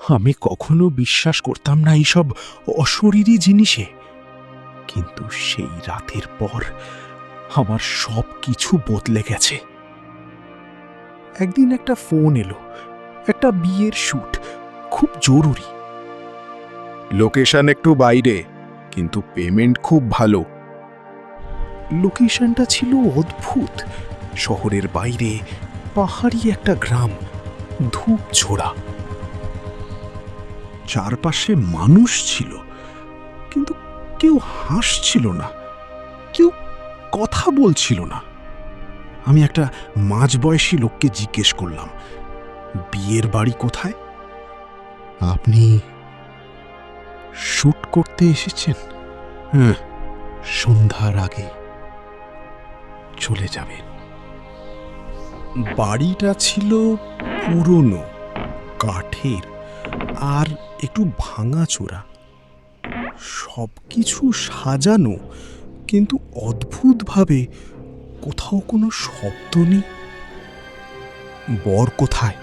আমি কখনো বিশ্বাস করতাম না এইসব অশরীরী জিনিসে, কিন্তু সেই রাতের পর আমার সব কিছু বদলে গেছে। একদিন একটা ফোন এলো, একটা বিয়ের শ্যুট, খুব জরুরি। লোকেশন একটু বাইরে, কিন্তু পেমেন্ট খুব ভালো। লোকেশনটা ছিল অদ্ভুত, শহরের বাইরে পাহাড়ি একটা গ্রাম, ধূপ ছোড়া। চারপাশে মানুষ ছিল, কিন্তু কেউ হাসছিল না, কেউ কথা বলছিল না। আমি একটা মাঝবয়সী লোককে জিজ্ঞেস করলাম, বিয়ের বাড়ি কোথায়? আপনি শ্যুট করতে এসেছেন? হ্যাঁ, সন্ধ্যার আগে চলে যাবেন। বাড়িটা ছিল পুরনো, কাঠের আর একটু ভাঙাচোরা। সব কিছু সাজানো, কিন্তু অদ্ভুতভাবে কোথাও কোনো শব্দ নেই। বর কোথায়?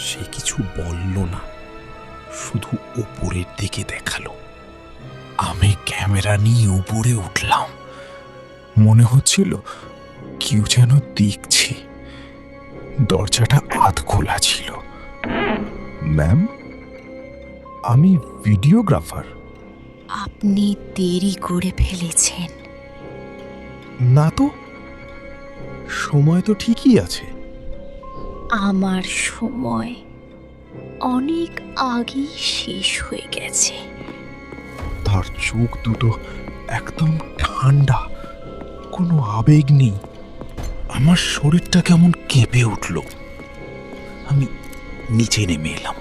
সে কিছু বলল না, শুধু উপরের দিকে দেখালো। আমি ক্যামেরা নিয়ে উপরে উঠলাম। মনে হচ্ছিল কেউ যেন দেখছে। দরজাটা আধ খোলা ছিল। ম্যাম, আমি ভিডিওগ্রাফার। আপনি দেরি করে ফেলেছেন। না তো, সময় তো ঠিকই আছে। আমার সময় অনেক আগেই শেষ হয়ে গেছে। তার চোখ দুটো একদম ঠান্ডা, কোনো আবেগ নেই। আমার শরীরটা কেমন কেঁপে উঠল। আমি নিচে নেমে এলাম।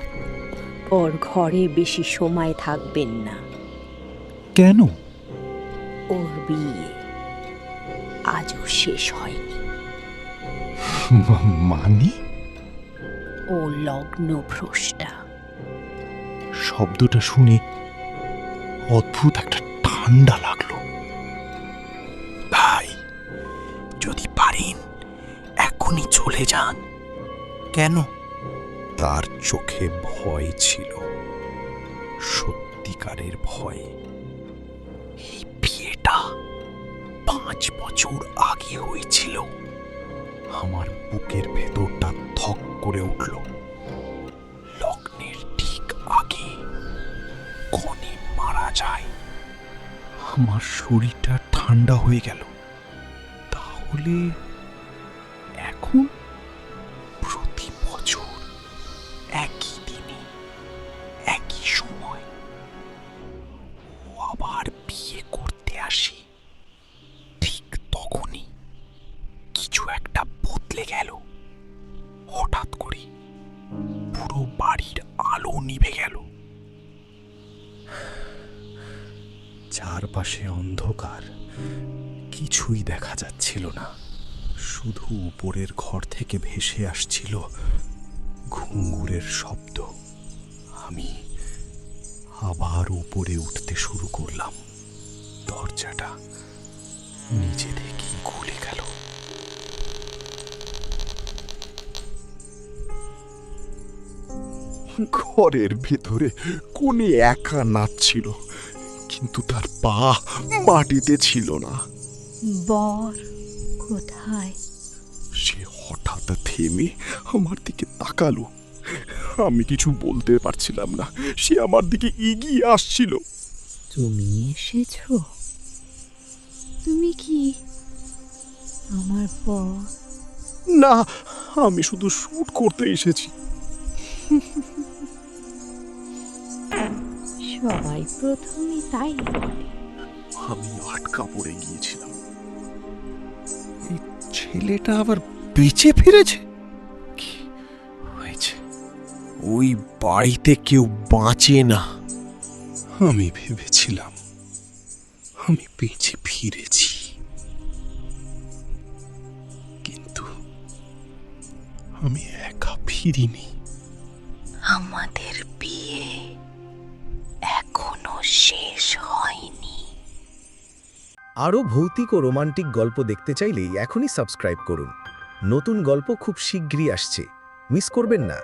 ওর ঘরে বেশি সময় থাকবেন না। কেন? ওর বিয়ে আজও শেষ হয়নি। মানে? ও লগ্নভ্রষ্টা। শব্দটা শুনে অদ্ভুত একটা ঠান্ডা লাগলো। ভাই, যদি পারেন এখনই চলে যান। কেন? তার চোখে ভয় ছিল, সত্যিকারের ভয়। এই বিয়েটা 5 বছর আগে হয়েছিল। আমার বুকের ভেতরটা ধক করে উঠল। লগ্নের ঠিক আগে কনে মারা যায়। আমার শরীরটা ঠান্ডা হয়ে গেল। তাহলে এখন প্রতি বছর একই দিনে একই সময় ও আবার বিয়ে করতে আসে। ঠিক তখনই কিছু একটা বদলে গেল। হঠাৎ করে পুরো বাড়ির আলো নিভে গেল। চারপাশে অন্ধকার, কিছুই দেখা যাচ্ছিল না। শুধু উপরের ঘর থেকে ভেসে আসছিল ঘুঙুরের শব্দ। আমি আবার উপরে উঠতে শুরু করলাম। দরজাটা নিজে থেকেই খুলে গেল। ঘরের ভেতরে কোণে একা নাচছিল, কিন্তু তার পা মাটিতে ছিল না। বর কোথায়? সে হঠাৎ থেমে আমার দিকে তাকালো। আমি কিছু বলতে পারছিলাম না। সে আমার দিকে এগিয়ে আসছিল। তুমি এসেছো? তুমি কি আমার বর? না, আমি শুধু শ্যুট করতে এসেছি। সবাই প্রথমে তাই বলে। আমি আটকা পড়ে গিয়েছিলাম। এই ছেলেটা আবার বেঁচে ফিরেছে? কি হয়েছে? ওই বাড়িতে কেউ বাঁচে না। আমি ভেবেছিলাম আমি বেঁচে ফিরেছি, কিন্তু আমি একা ফিরিনি। আমাদের বিয়ে এখনো শেষ হয়নি। আরও ভৌতিক ও রোমান্টিক গল্প দেখতে চাইলেই এখনই সাবস্ক্রাইব করুন। নতুন গল্প খুব শীঘ্রই আসছে, মিস করবেন না।